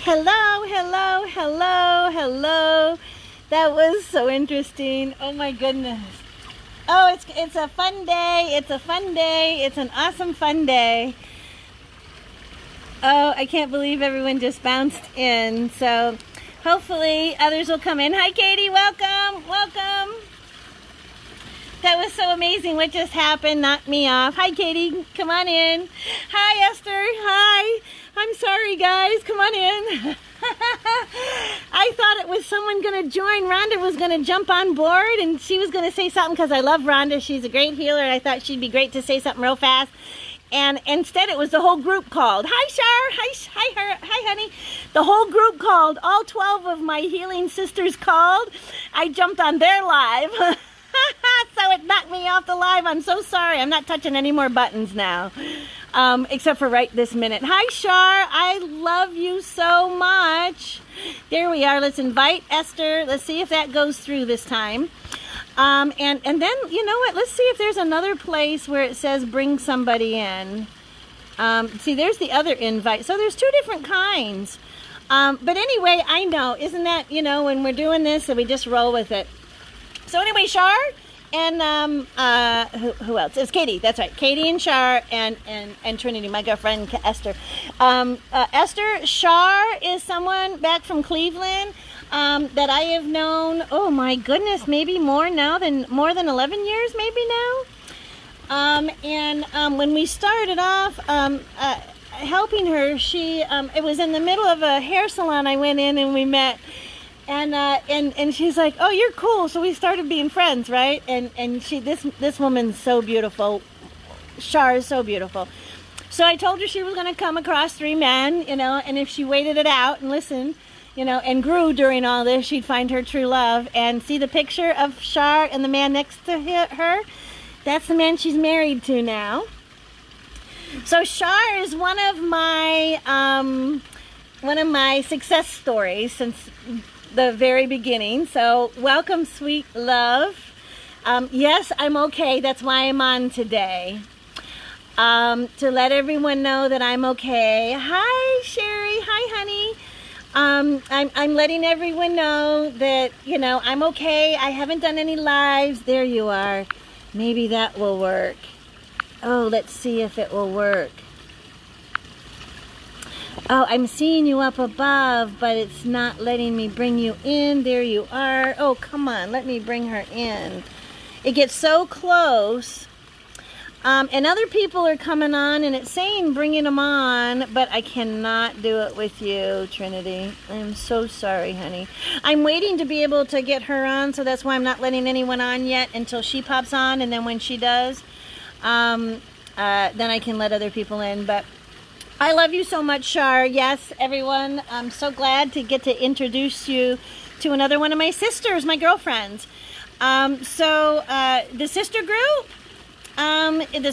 Hello, hello, hello, hello. That was so interesting. Oh my goodness. Oh, it's a fun day. It's a fun day. It's an awesome fun day. Oh, I can't believe everyone just bounced in. So hopefully others will come in. Hi, Katie. Welcome. Welcome. That was so amazing. What just happened knocked me off. Hi, Katie. Come on in. Hi, Esther. Hi. I'm sorry, guys. Come on in. I thought it was someone going to join. Rhonda was going to jump on board, and she was going to say something because I love Rhonda. She's a great healer, and I thought she'd be great to say something real fast. And instead, it was the whole group called. Hi, Shar. Hi, honey. The whole group called. All 12 of my healing sisters called. I jumped on their live. So it knocked me off the live. I'm so sorry. I'm not touching any more buttons now. Except for right this minute. Hi, Shar. I love you so much. There we are. Let's invite Esther. Let's see if that goes through this time. And then, you know what? Let's see if there's another place where it says bring somebody in. See, there's the other invite. So there's two different kinds. But anyway, I know. Isn't that, when we're doing this, so we just roll with it. So anyway, Shar and who else? It's Katie. That's right. Katie and Shar and Trinity, my girlfriend Esther. Esther, Shar is someone back from Cleveland that I have known. Oh my goodness, maybe more than 11 years, maybe now. When we started off helping her, she it was in the middle of a hair salon. I went in and we met. And she's like, oh, you're cool. So we started being friends, right? And this woman's so beautiful. Shar is so beautiful. So I told her she was going to come across 3 men, and if she waited it out and listened, and grew during all this, she'd find her true love. And see the picture of Shar and the man next to her? That's the man she's married to now. So Shar is one of my success stories since the very beginning. So welcome, sweet love. Yes, I'm okay. That's why I'm on today. To let everyone know that I'm okay. Hi, Sherry. Hi, honey. I'm letting everyone know that, I'm okay. I haven't done any lives. There you are. Maybe that will work. Oh, let's see if it will work. Oh, I'm seeing you up above, but it's not letting me bring you in. There you are. Oh, come on. Let me bring her in. It gets so close. And other people are coming on, and it's saying bringing them on, but I cannot do it with you, Trinity. I'm so sorry, honey. I'm waiting to be able to get her on, so that's why I'm not letting anyone on yet until she pops on, and then when she does, then I can let other people in, but I love you so much, Shar. Yes, everyone. I'm so glad to get to introduce you to another one of my sisters, my girlfriends. The sister group, the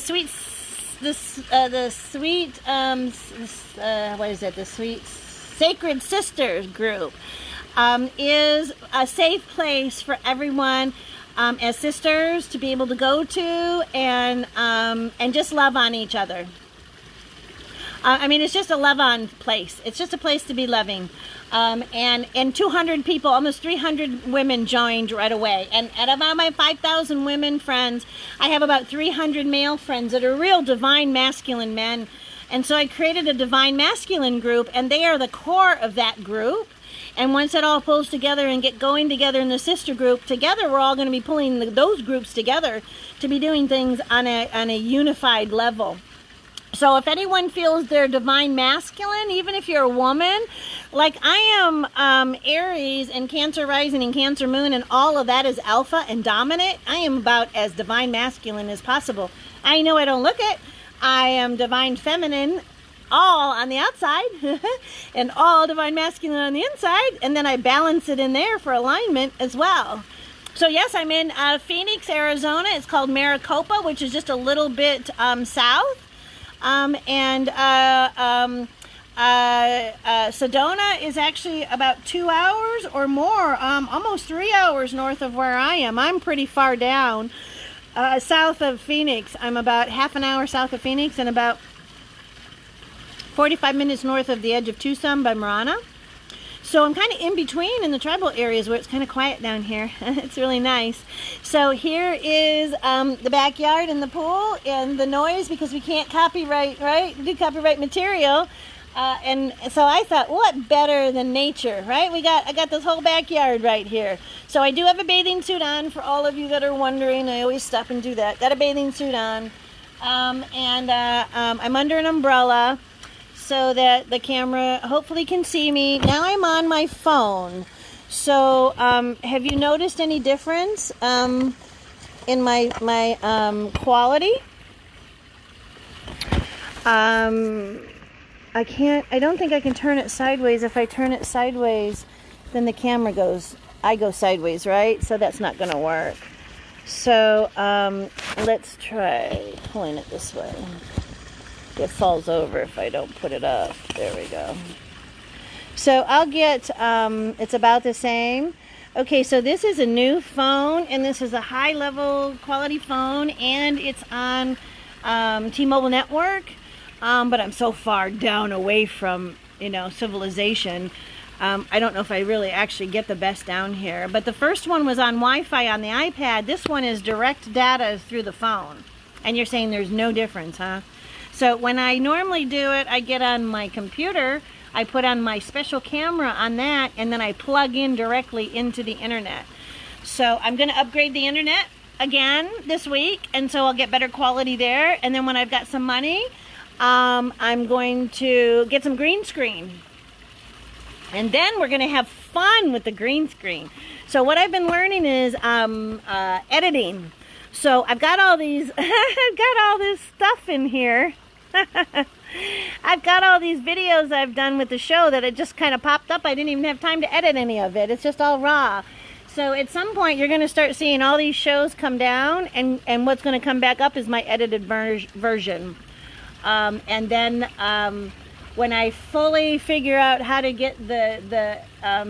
sweet Sacred Sisters group, is a safe place for everyone as sisters to be able to go to and just love on each other. It's just a love-on place. It's just a place to be loving. And 200 people, almost 300 women joined right away. And out of my 5,000 women friends, I have about 300 male friends that are real divine masculine men. And so I created a divine masculine group, and they are the core of that group. And once it all pulls together and get going together in the sister group, together we're all going to be pulling those groups together to be doing things on a unified level. So if anyone feels they're divine masculine, even if you're a woman, like I am Aries and Cancer rising and Cancer moon, and all of that is alpha and dominant, I am about as divine masculine as possible. I know I don't look it. I am divine feminine all on the outside and all divine masculine on the inside, and then I balance it in there for alignment as well. So yes, I'm in Phoenix, Arizona. It's called Maricopa, which is just a little bit south. Sedona is actually about 2 hours or more, almost 3 hours north of where I am. I'm pretty far down, south of Phoenix. I'm about half an hour south of Phoenix and about 45 minutes north of the edge of Tucson by Marana. So I'm kind of in between in the tribal areas where it's kind of quiet down here. It's really nice. So here is the backyard and the pool and the noise, because we can't copyright, right? Do copyright material. And so I thought, what better than nature, right? I got this whole backyard right here. So I do have a bathing suit on for all of you that are wondering. I always stop and do that. Got a bathing suit on. I'm under an umbrella so that the camera hopefully can see me. Now I'm on my phone. So have you noticed any difference in my quality? I don't think I can turn it sideways. If I turn it sideways, then the camera I go sideways, right? So that's not going to work. So let's try pulling it this way. It falls over if I don't put it up. There we go. So I'll get, it's about the same. Okay, so this is a new phone, and this is a high-level quality phone, and it's on T-Mobile network. But I'm so far down away from, civilization. I don't know if I really actually get the best down here. But the first one was on Wi-Fi on the iPad. This one is direct data through the phone. And you're saying there's no difference, huh? So when I normally do it, I get on my computer, I put on my special camera on that, and then I plug in directly into the internet. So I'm going to upgrade the internet again this week, and so I'll get better quality there. And then when I've got some money, I'm going to get some green screen. And then we're going to have fun with the green screen. So what I've been learning is editing. So I've got all these, I've got all this stuff in here. I've got all these videos I've done with the show that it just kind of popped up. I didn't even have time to edit any of it. It's just all raw. So at some point you're going to start seeing all these shows come down, and what's going to come back up is my edited version. And then when I fully figure out how to get the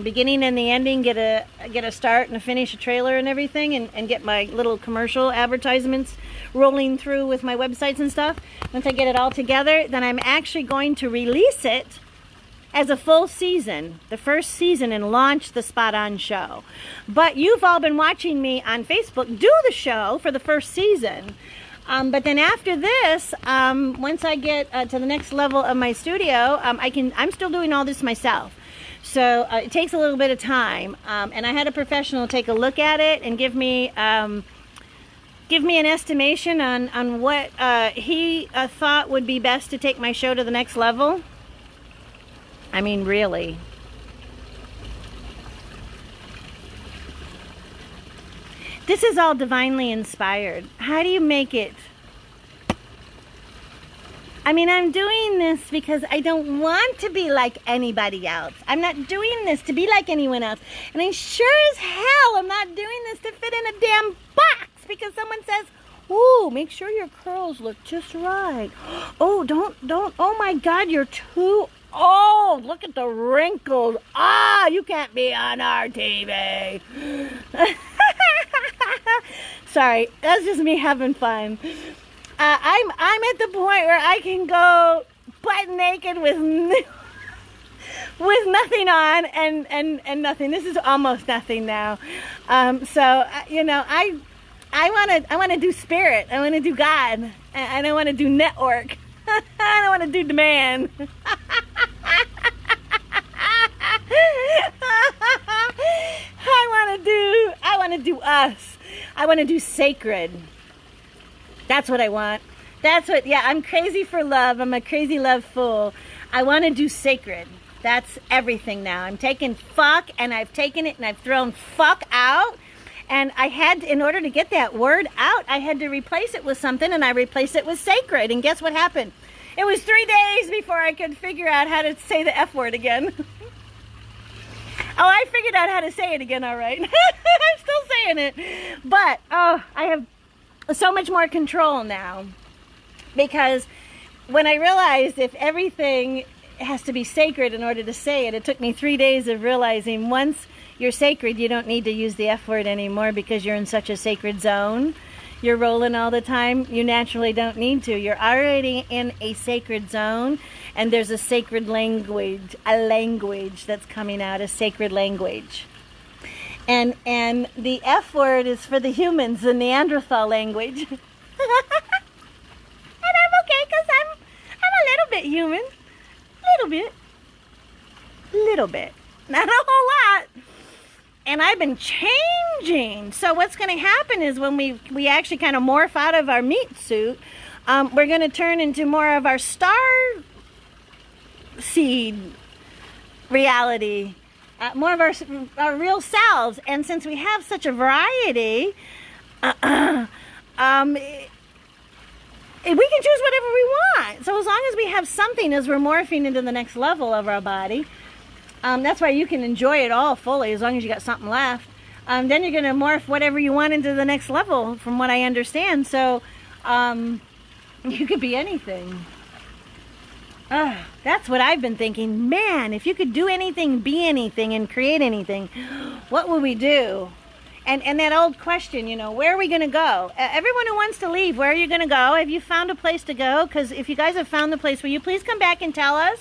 beginning and the ending, get a start and a finish, a trailer and everything, and get my little commercial advertisements rolling through with my websites and stuff, once I get it all together, then I'm actually going to release it as a full season, the first season, and launch the Spoton.show. But you've all been watching me on Facebook do the show for the first season. But then after this, once I get to the next level of my studio, I'm still doing all this myself. So it takes a little bit of time. And I had a professional take a look at it and give me an estimation on what he thought would be best to take my show to the next level. I mean, really. This is all divinely inspired. How do you make it? I mean, I'm doing this because I don't want to be like anybody else. I'm not doing this to be like anyone else. And I sure as hell am not doing this to fit in a damn box because someone says, ooh, make sure your curls look just right. Oh, don't, oh my God, you're too old. Look at the wrinkles. Ah, you can't be on our TV. Sorry, that's just me having fun. I'm at the point where I can go butt naked with nothing on and nothing. This is almost nothing now. So you know, I want to do spirit. I want to do God. I don't want to do network. I don't want to do demand. I want to do us. I want to do sacred. That's what I want. Yeah, I'm crazy for love. I'm a crazy love fool. I want to do sacred. That's everything now. I'm taking fuck, and I've taken it, and I've thrown fuck out. And I had, in order to get that word out, I had to replace it with something, and I replaced it with sacred. And guess what happened? It was 3 days before I could figure out how to say the F word again. Oh, I figured out how to say it again, all right. I'm still saying it. But, oh, I have so much more control now. Because when I realized if everything has to be sacred in order to say it, it took me 3 days of realizing once you're sacred, you don't need to use the F word anymore because you're in such a sacred zone. you're rolling all the time. You naturally don't need to. You're already in a sacred zone, and there's a sacred language, a language that's coming out, a sacred language. And the F word is for the humans, the Neanderthal language. And I'm okay, because I'm a little bit human. Little bit. Not a whole lot. And I've been changing. So what's going to happen is when we actually kind of morph out of our meat suit, we're going to turn into more of our star seed reality. More of our real selves. And since we have such a variety, we can choose whatever we want. So as long as we have something as we're morphing into the next level of our body, that's why you can enjoy it all fully as long as you got something left. Then you're going to morph whatever you want into the next level, from what I understand. So you could be anything. That's what I've been thinking. Man, if you could do anything, be anything, and create anything, what would we do? And that old question, you know, where are we going to go? Everyone who wants to leave, where are you going to go? Have you found a place to go? Because if you guys have found the place, will you please come back and tell us?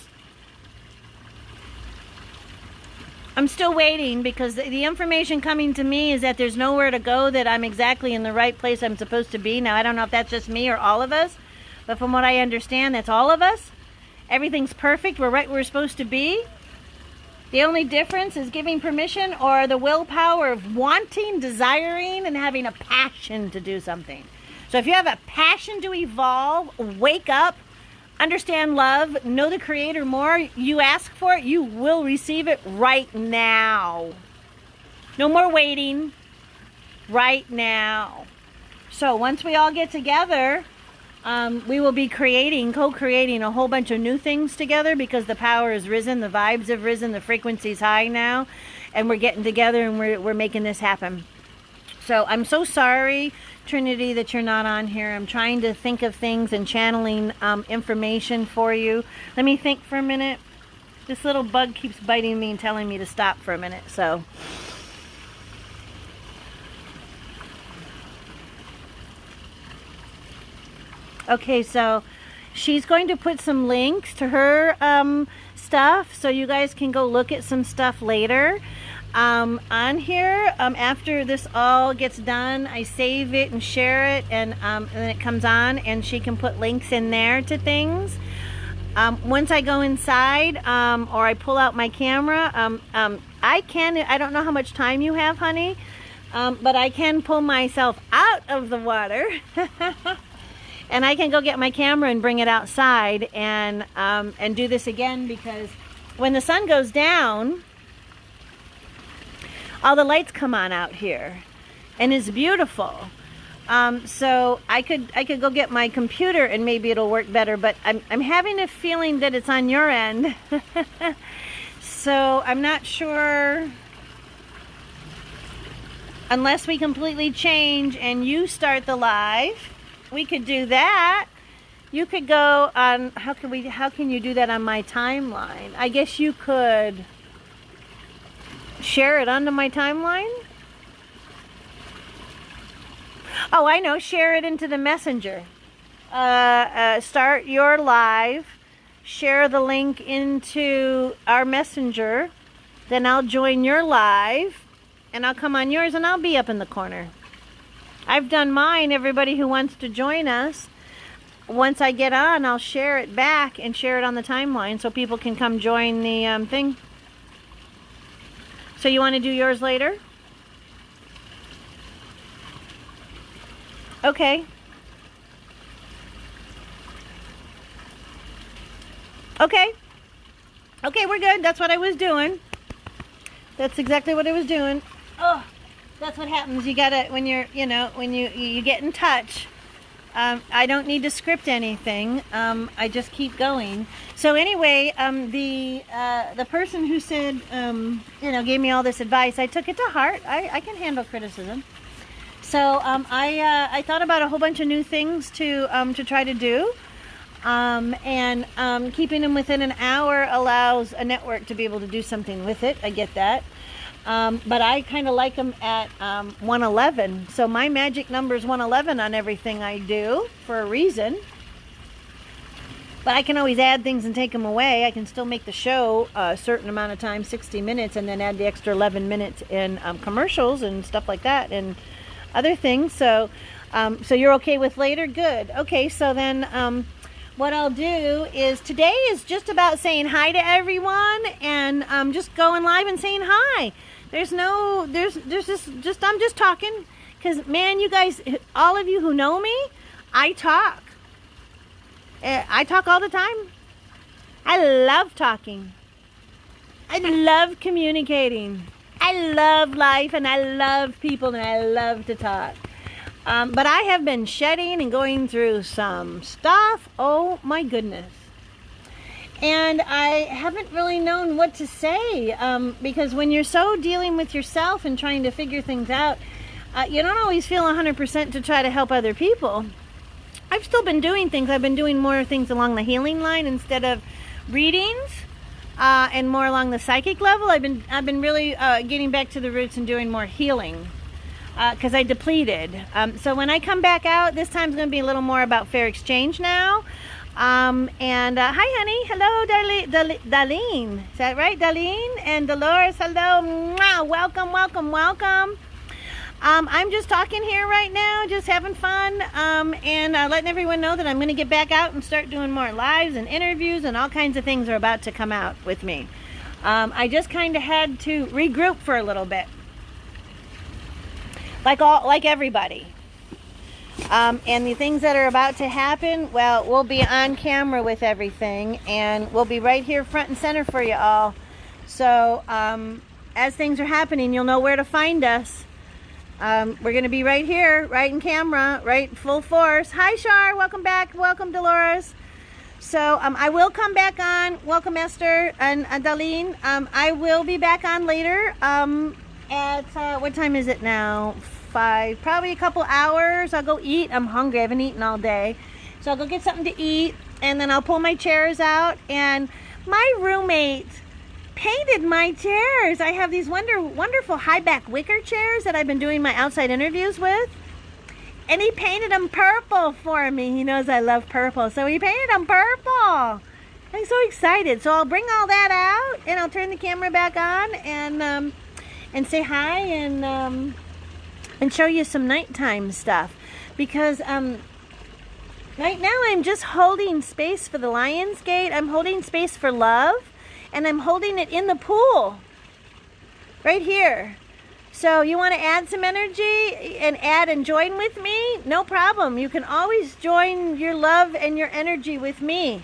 I'm still waiting, because the information coming to me is that there's nowhere to go, that I'm exactly in the right place I'm supposed to be. Now, I don't know if that's just me or all of us, but from what I understand, that's all of us. Everything's perfect. We're right where we're supposed to be. The only difference is giving permission, or the willpower of wanting, desiring, and having a passion to do something. So if you have a passion to evolve, wake up, understand love, know the Creator more, you ask for it, you will receive it right now. No more waiting. Right now. So once we all get together, we will be co-creating a whole bunch of new things together, because the power has risen, the vibes have risen, the frequency's high now, and we're getting together and we're making this happen. So I'm so sorry, Trinity, that you're not on here. I'm trying to think of things and channeling information for you. Let me think for a minute. This little bug keeps biting me and telling me to stop for a minute, so. Okay, so she's going to put some links to her stuff, so you guys can go look at some stuff later. On here, after this all gets done, I save it and share it, and then it comes on, and she can put links in there to things. Once I go inside, or I pull out my camera, I don't know how much time you have, honey, but I can pull myself out of the water. And I can go get my camera and bring it outside and do this again, because when the sun goes down, all the lights come on out here, and it's beautiful. So I could go get my computer and maybe it'll work better, but I'm having a feeling that it's on your end. So I'm not sure, unless we completely change and you start the live. We could do that. You could go on, how can you do that on my timeline? I guess you could share it onto my timeline. Oh, I know, share it into the messenger. Start your live, share the link into our messenger, then I'll join your live, and I'll come on yours, and I'll be up in the corner. I've done mine. Everybody who wants to join us, once I get on, I'll share it back and share it on the timeline so people can come join the thing. So you want to do yours later? Okay. Okay. Okay, we're good. That's what I was doing. That's exactly what I was doing. Oh. That's what happens. You gotta, when you're, when you get in touch. I don't need to script anything. I just keep going. So anyway, the person who said, gave me all this advice, I took it to heart. I can handle criticism. So I thought about a whole bunch of new things to try to do. Keeping them within an hour allows a network to be able to do something with it. I get that. But I kind of like them at 111. So my magic number is 111 on everything I do for a reason. But I can always add things and take them away. I can still make the show a certain amount of time, 60 minutes, and then add the extra 11 minutes in commercials and stuff like that and other things. So, so you're okay with later? Good. Okay, so then what I'll do is today is just about saying hi to everyone and just going live and saying hi. There's just I'm just talking because, man, you guys, all of you who know me, I talk. I talk all the time. I love talking. I love communicating. I love life and I love people and I love to talk. But I have been shedding and going through some stuff. Oh my goodness. And I haven't really known what to say because when you're so dealing with yourself and trying to figure things out, you don't always feel 100% to try to help other people. I've still been doing things. I've been doing more things along the healing line instead of readings, and more along the psychic level. I've been really getting back to the roots and doing more healing because I depleted. So when I come back out, this time's going to be a little more about fair exchange now. And hi, honey. Hello, Darlene. Is that right, Darlene? And Dolores, hello. Mwah. Welcome, welcome, welcome. I'm just talking here right now, just having fun, and letting everyone know that I'm going to get back out and start doing more lives and interviews and all kinds of things are about to come out with me. I just kind of had to regroup for a little bit, like everybody. And the things that are about to happen, well, we'll be on camera with everything, and we'll be right here front and center for you all. So as things are happening, you'll know where to find us. We're going to be right here, right in camera, right full force. Hi, Shar. Welcome back. Welcome, Dolores. So I will come back on. Welcome, Esther and Darlene. I will be back on later at, what time is it now? 5, probably a couple hours. I'll go eat. I'm hungry. I haven't eaten all day. So I'll go get something to eat, and then I'll pull my chairs out. And my roommate painted my chairs. I have these wonderful high back wicker chairs that I've been doing my outside interviews with, and he painted them purple for me. He knows I love purple, so he painted them purple. I'm so excited. So I'll bring all that out and I'll turn the camera back on and say hi and show you some nighttime stuff, because right now I'm just holding space for the Lion's Gate. I'm holding space for love. And I'm holding it in the pool right here. So you want to add some energy and join with me? No problem. You can always join your love and your energy with me.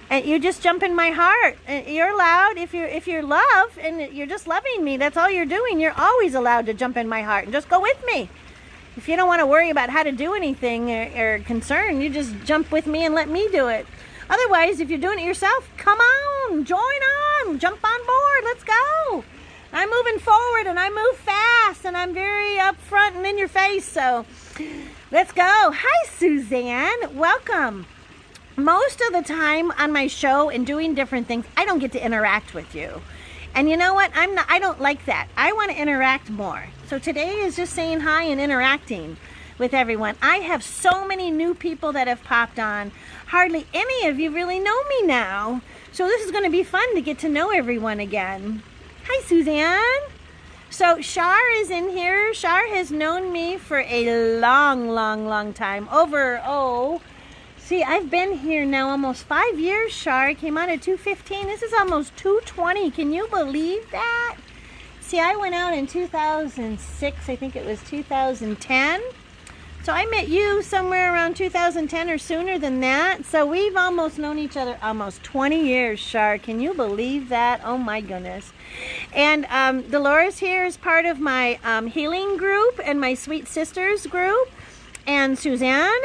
And you just jump in my heart. And you're allowed, if you're love and you're just loving me, that's all you're doing. You're always allowed to jump in my heart and just go with me. If you don't want to worry about how to do anything or concern, you just jump with me and let me do it. Otherwise, if you're doing it yourself, come on, join on, jump on board, let's go. I'm moving forward and I move fast and I'm very upfront and in your face, so let's go. Hi, Suzanne, welcome. Most of the time on my show and doing different things, I don't get to interact with you. And you know what? I don't like that. I want to interact more. So today is just saying hi and interacting with everyone. I have so many new people that have popped on. Hardly any of you really know me now. So this is going to be fun to get to know everyone again. Hi, Suzanne. So Shar is in here. Shar has known me for a long time. See, I've been here now almost 5 years, Shar. I came out at 2:15. This is almost 2:20. Can you believe that? See, I went out in 2006. I think it was 2010. So I met you somewhere around 2010 or sooner than that. So we've almost known each other almost 20 years, Shar. Can you believe that? Oh my goodness. And Dolores here is part of my healing group and my Sweet Sisters group. And Suzanne,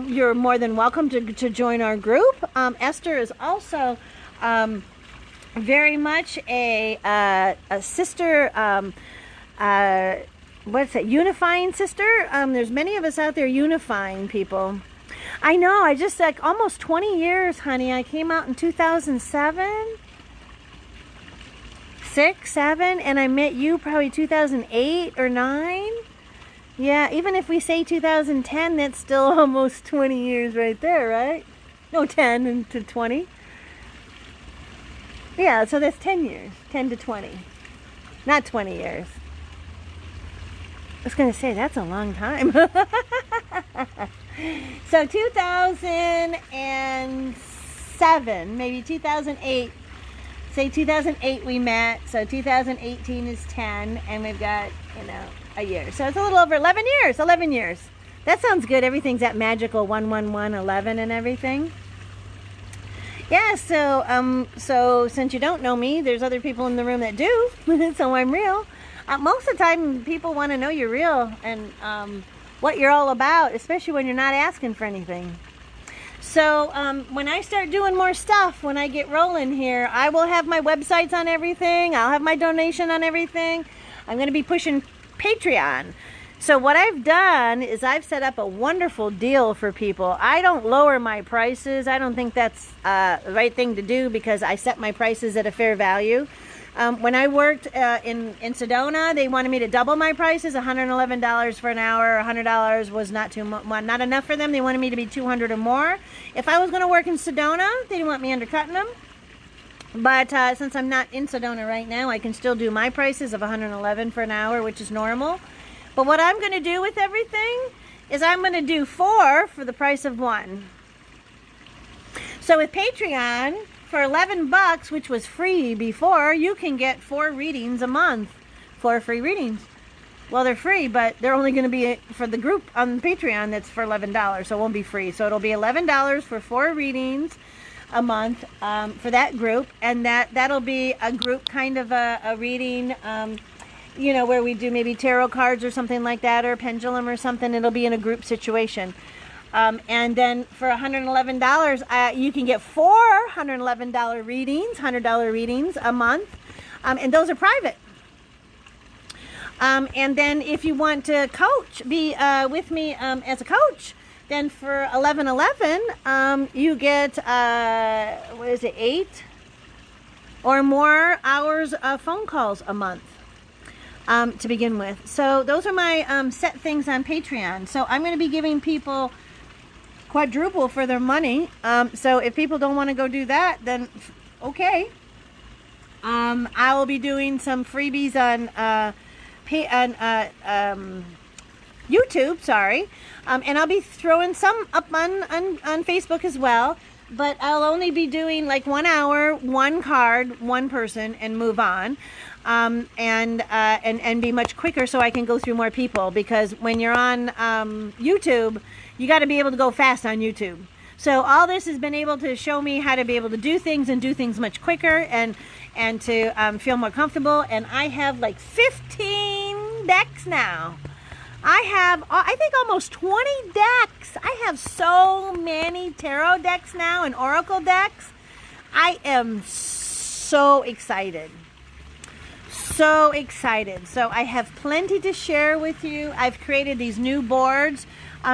you're more than welcome to join our group. Esther is also very much a sister, what's that, unifying sister. There's many of us out there unifying people. I know, I just like almost 20 years, honey. I came out in 2007. 6, 7, and I met you probably 2008 or 9. Yeah, even if we say 2010, that's still almost 20 years right there, right? No, 10 into 20. Yeah, so that's 10 years, 10 to 20. Not 20 years. I was going to say, that's a long time. So 2007, maybe 2008. Say 2008 we met, so 2018 is 10, and we've got, a year. So it's a little over 11 years, 11 years. That sounds good. Everything's at magical 11111 and everything. Yeah, so since you don't know me, there's other people in the room that do, so I'm real. Most of the time, people want to know you're real and what you're all about, especially when you're not asking for anything. So when I start doing more stuff, when I get rolling here, I will have my websites on everything. I'll have my donation on everything. I'm going to be pushing Patreon. So what I've done is I've set up a wonderful deal for people. I don't lower my prices. I don't think that's the right thing to do because I set my prices at a fair value. When I worked in Sedona, they wanted me to double my prices, $111 for an hour. $100 was not enough for them. They wanted me to be $200 or more. If I was going to work in Sedona, they didn't want me undercutting them. But since I'm not in Sedona right now, I can still do my prices of $111 for an hour, which is normal. But what I'm going to do with everything is I'm going to do 4 for the price of 1. So with Patreon, for $11, which was free before, you can get 4 readings a month. 4 free readings. Well, they're free, but they're only going to be for the group on Patreon that's for $11, so it won't be free. So it'll be $11 for 4 readings a month for that group, and that'll be a group kind of a reading, where we do maybe tarot cards or something like that, or a pendulum or something. It'll be in a group situation. And then for $111, you can get 4 $111 readings, $100 readings a month, and those are private. And then if you want to be with me as a coach, then for $11.11, you get 8 or more hours of phone calls a month. To begin with. So those are my set things on Patreon. So I'm going to be giving people quadruple for their money. So if people don't want to go do that, then okay. I will be doing some freebies on YouTube, sorry. And I'll be throwing some up on Facebook as well. But I'll only be doing like 1 hour, 1 card, 1 person, and move on. And be much quicker so I can go through more people, because when you're on YouTube, you got to be able to go fast on YouTube. So all this has been able to show me how to be able to do things and do things much quicker and to feel more comfortable. And I have like 15 decks now. I have, I think, almost 20 decks. I have so many tarot decks now and oracle decks. I am so excited. So excited. So I have plenty to share with you. I've created these new boards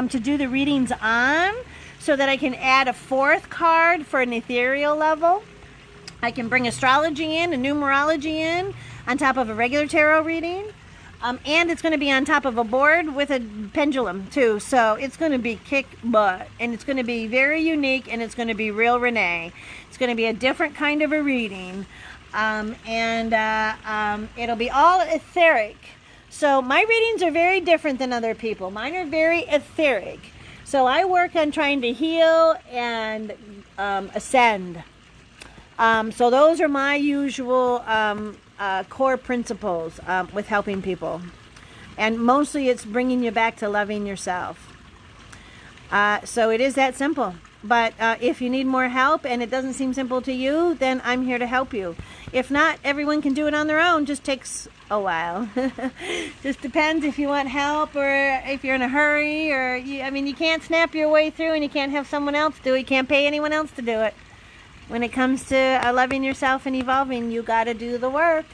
to do the readings on, so that I can add a 4th card for an ethereal level. I can bring astrology in and numerology in on top of a regular tarot reading. And it's going to be on top of a board with a pendulum too. So it's going to be kick butt, and it's going to be very unique, and it's going to be real Renee. It's going to be a different kind of a reading. It'll be all etheric. So my readings are very different than other people. Mine are very etheric. So I work on trying to heal and ascend. So those are my usual core principles with helping people. And mostly it's bringing you back to loving yourself. So it is that simple. But if you need more help and it doesn't seem simple to you, then I'm here to help you. If not, everyone can do it on their own. Just takes a while. Just depends if you want help or if you're in a hurry. Or you can't snap your way through, and you can't have someone else do it. You can't pay anyone else to do it. When it comes to loving yourself and evolving, you got to do the work.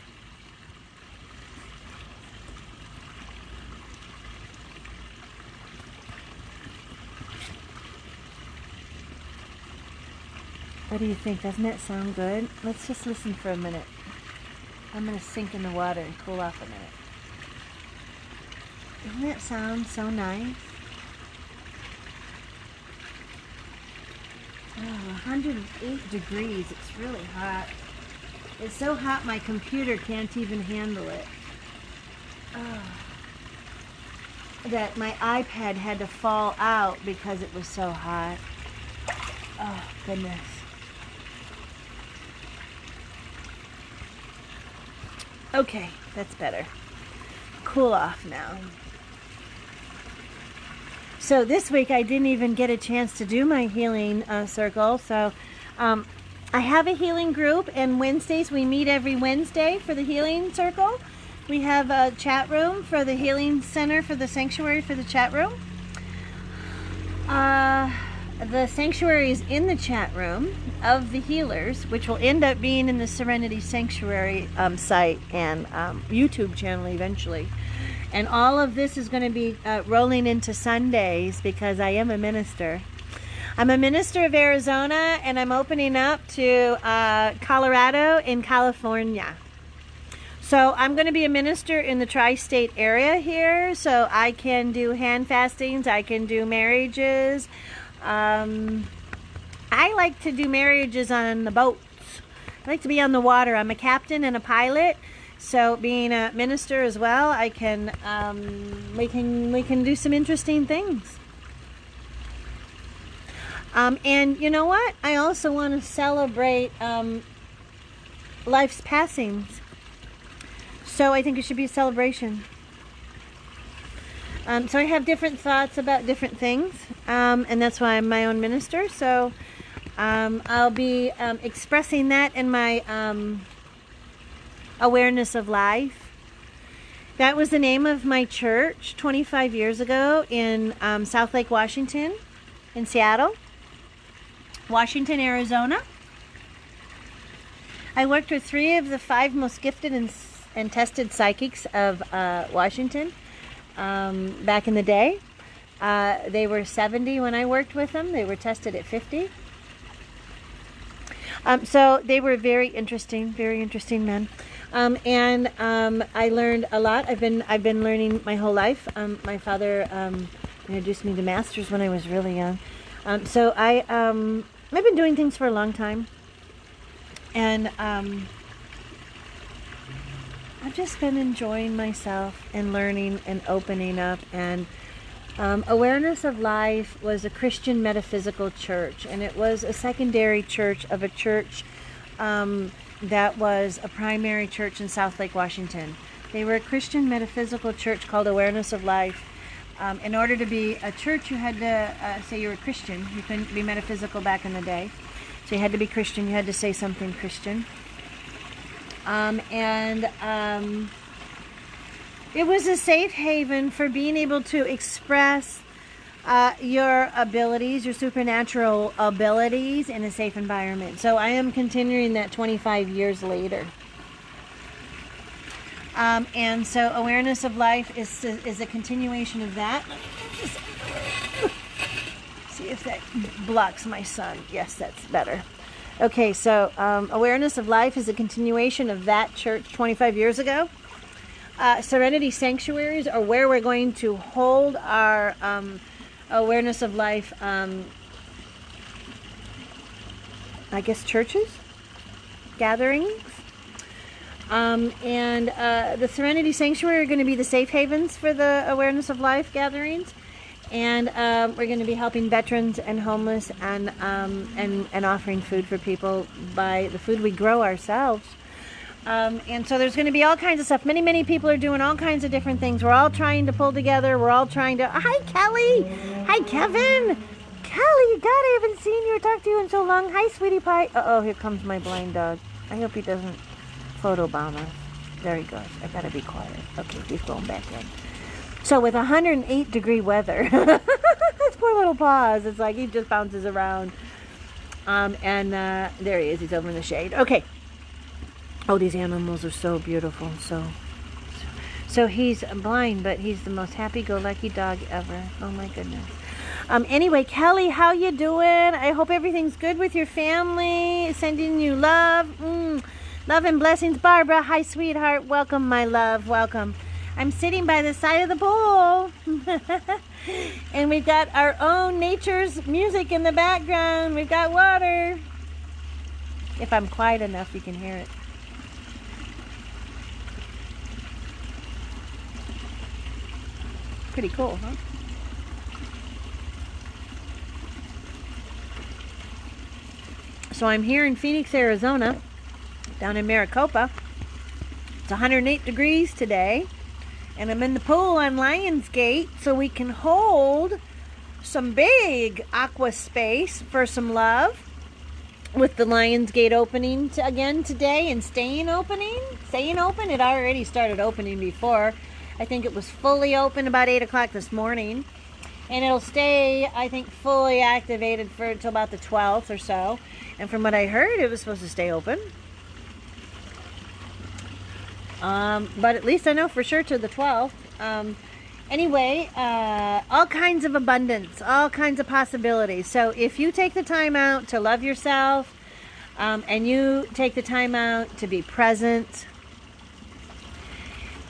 What do you think? Doesn't it sound good? Let's just listen for a minute. I'm going to sink in the water and cool off a minute. Doesn't that sound so nice? Oh, 108 degrees. It's really hot. It's so hot my computer can't even handle it. Oh. That my iPad had to fall out because it was so hot. Oh, goodness. Okay, that's better. Cool off now. So this week I didn't even get a chance to do my healing circle. So I have a healing group, and Wednesdays we meet every Wednesday for the healing circle. We have a chat room for the healing center, for the sanctuary, for the chat room. The sanctuary is in the chat room of the healers, which will end up being in the Serenity Sanctuary site and YouTube channel eventually. And all of this is going to be rolling into Sundays because I am a minister. I'm a minister of Arizona, and I'm opening up to Colorado and California. So I'm going to be a minister in the tri-state area here, so I can do hand fastings, I can do marriages. I like to do marriages on the boats. I like to be on the water. I'm a captain and a pilot, so being a minister as well, I can we can do some interesting things. And you know what? I also want to celebrate life's passings. So I think it should be a celebration. So I have different thoughts about different things, and that's why I'm my own minister. So I'll be expressing that in my awareness of life. That was the name of my church 25 years ago in South Lake, Washington, in Seattle, Washington, Arizona. I worked with 3 of the 5 most gifted and tested psychics of Washington back in the day. They were 70 when I worked with them. They were tested at 50. So they were very interesting men. And I learned a lot. I've been learning my whole life. My father introduced me to masters when I was really young. So I've been doing things for a long time. And I've just been enjoying myself and learning and opening up. And Awareness of Life was a Christian metaphysical church, and it was a secondary church of a church that was a primary church in South Lake, Washington. They were a Christian metaphysical church called Awareness of Life. In order to be a church, you had to say you were Christian. You couldn't be metaphysical back in the day. So you had to be Christian. You had to say something Christian. It was a safe haven for being able to express your abilities, your supernatural abilities in a safe environment. So I am continuing that 25 years later. And so Awareness of Life is a continuation of that. Just see if that blocks my sun. Yes, that's better. Okay, so Awareness of Life is a continuation of that church 25 years ago. Serenity Sanctuaries are where we're going to hold our Awareness of Life, I guess, churches, gatherings. And the Serenity Sanctuary are going to be the safe havens for the Awareness of Life gatherings. And we're going to be helping veterans and homeless and offering food for people by the food we grow ourselves. And so there's going to be all kinds of stuff. Many people are doing all kinds of different things. We're all trying to pull together. We're all trying to... Hi, Kelly. Hi, Kevin. Kelly, God, I haven't seen you or talked to you in so long. Hi, sweetie pie. Uh-oh, here comes my blind dog. I hope he doesn't photobomb us. There he goes. I got to be quiet. Okay, he's going back in. So with 108 degree weather, this poor little paws, it's like he just bounces around. There he is. He's over in the shade. Okay. Oh, these animals are so beautiful. So he's blind, but he's the most happy-go-lucky dog ever. Oh my goodness. Anyway, Kelly, how you doing? I hope everything's good with your family. Sending you love. Love and blessings, Barbara. Hi, sweetheart. Welcome, my love. Welcome. I'm sitting by the side of the pool. And we've got our own nature's music in the background. We've got water. If I'm quiet enough, you can hear it. Pretty cool, huh? So I'm here in Phoenix, Arizona, down in Maricopa. It's 108 degrees today, and I'm in the pool on Lionsgate so we can hold some big aqua space for some love with the Lionsgate opening again today and staying open. It already started opening before. I think it was fully open about 8 o'clock this morning, and it'll stay, I think, fully activated for until about the 12th or so. And from what I heard, it was supposed to stay open. But at least I know for sure to the 12th. Anyway, all kinds of abundance, all kinds of possibilities. So if you take the time out to love yourself, and you take the time out to be present,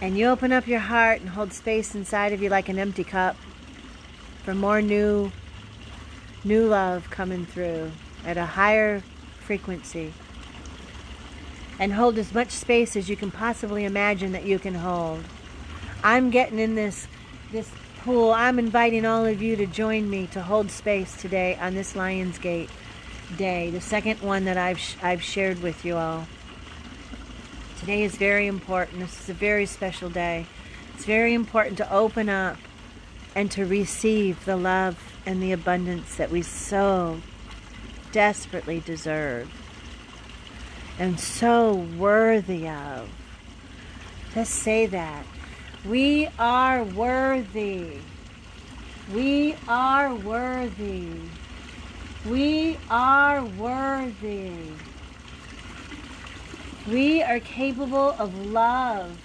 and you open up your heart and hold space inside of you like an empty cup for more new love coming through at a higher frequency, and hold as much space as you can possibly imagine that you can hold. I'm getting in this pool. I'm inviting all of you to join me to hold space today on this Lionsgate day, the second one that I've shared with you all. Today is very important. This is a very special day. It's very important to open up and to receive the love and the abundance that we so desperately deserve and so worthy of. Let's say that. We are worthy. We are worthy. We are worthy. We are capable of love.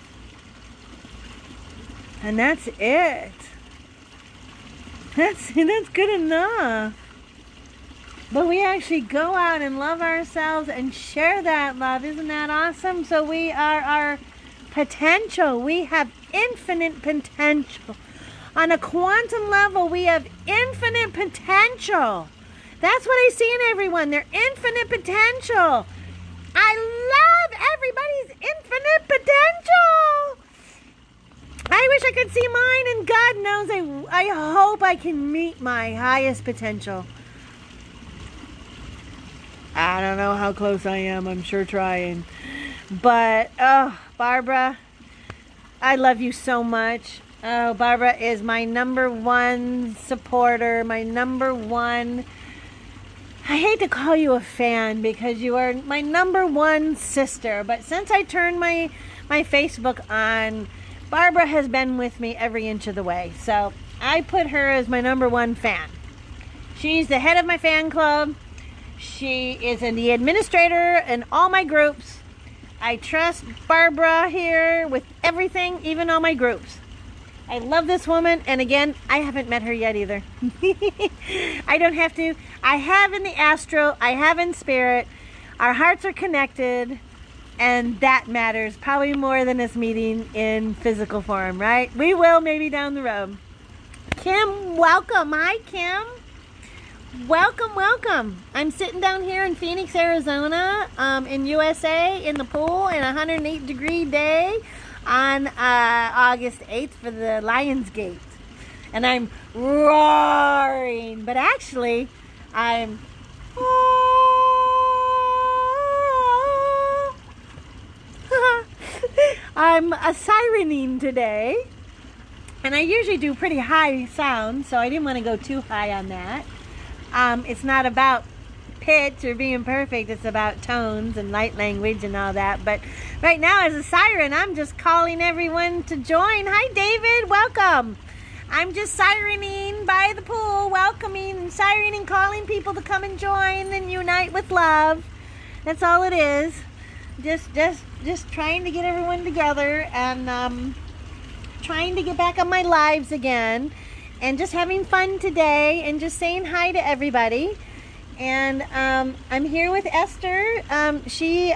And that's it. That's good enough. But we actually go out and love ourselves and share that love. Isn't that awesome? So we are our potential. We have infinite potential. On a quantum level, we have infinite potential. That's what I see in everyone. Their infinite potential. I love everybody's infinite potential. I wish I could see mine, and God knows I hope I can meet my highest potential. I don't know how close I am. I'm sure trying. But, oh, Barbara, I love you so much. Oh, Barbara is my number one supporter, my number one. I hate to call you a fan because you are my number one sister. But since I turned my Facebook on, Barbara has been with me every inch of the way. So I put her as my number one fan. She's the head of my fan club. She is the administrator in all my groups. I trust Barbara here with everything, even all my groups. I love this woman, and again, I haven't met her yet either. I don't have to. I have in the astral, I have in spirit. Our hearts are connected, and that matters probably more than us meeting in physical form, right? We will maybe down the road. Kim, welcome. Hi, Kim. Welcome, welcome. I'm sitting down here in Phoenix, Arizona, in USA, in the pool, in a 108-degree day on August 8th for the Lionsgate. And I'm roaring, but actually, I'm I'm a sirening today. And I usually do pretty high sound, so I didn't want to go too high on that. It's not about pitch or being perfect. It's about tones and light language and all that. But right now, as a siren, I'm just calling everyone to join. Hi, David. Welcome. I'm just sirening by the pool, welcoming and sirening, calling people to come and join and unite with love. That's all it is. Just trying to get everyone together and trying to get back on my lives again. And just having fun today and just saying hi to everybody. And I'm here with Esther. She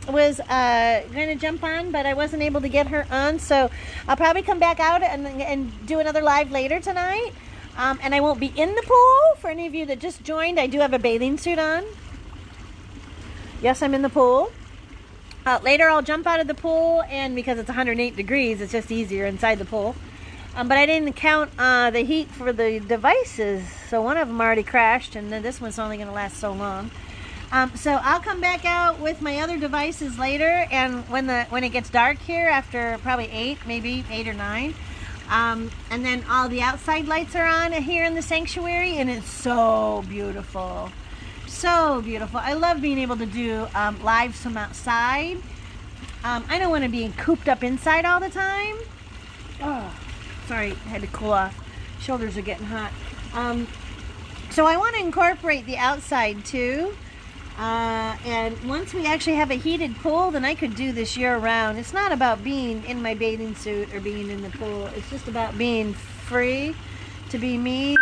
was going to jump on, but I wasn't able to get her on, so I'll probably come back out and do another live later tonight. And I won't be in the pool. For any of you that just joined, I do have a bathing suit on. Yes, I'm in the pool. Later I'll jump out of the pool, and because it's 108 degrees, it's just easier inside the pool. But I didn't count the heat for the devices, so one of them already crashed, and then this one's only going to last so long. So I'll come back out with my other devices later, and when it gets dark here, after probably 8, maybe 8 or 9, and then all the outside lights are on here in the sanctuary, and it's so beautiful. So beautiful. I love being able to do lives from outside. I don't want to be cooped up inside all the time. Oh. Sorry, I had to cool off. Shoulders are getting hot. So I want to incorporate the outside too. And once we actually have a heated pool, then I could do this year round. It's not about being in my bathing suit or being in the pool. It's just about being free to be me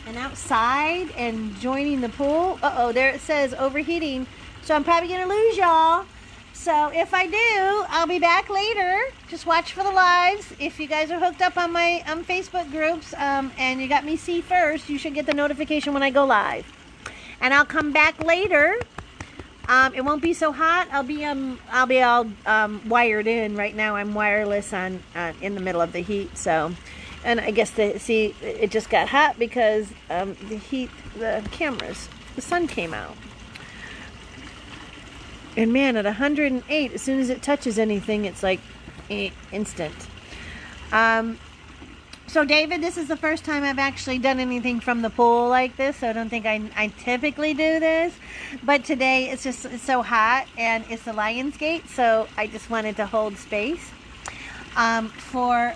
and outside and joining the pool. Uh-oh, there it says overheating. So I'm probably going to lose y'all. So if I do, I'll be back later. Just watch for the lives. If you guys are hooked up on my Facebook groups and you got me see first, you should get the notification when I go live. And I'll come back later. It won't be so hot. I'll be all wired in. Right now I'm wireless on in the middle of the heat. So, and I guess it just got hot because the sun came out. And man, at 108, as soon as it touches anything, it's like instant. So David, this is the first time I've actually done anything from the pool like this, so I don't think I typically do this. But today it's so hot, and it's the Lion's Gate, so I just wanted to hold space for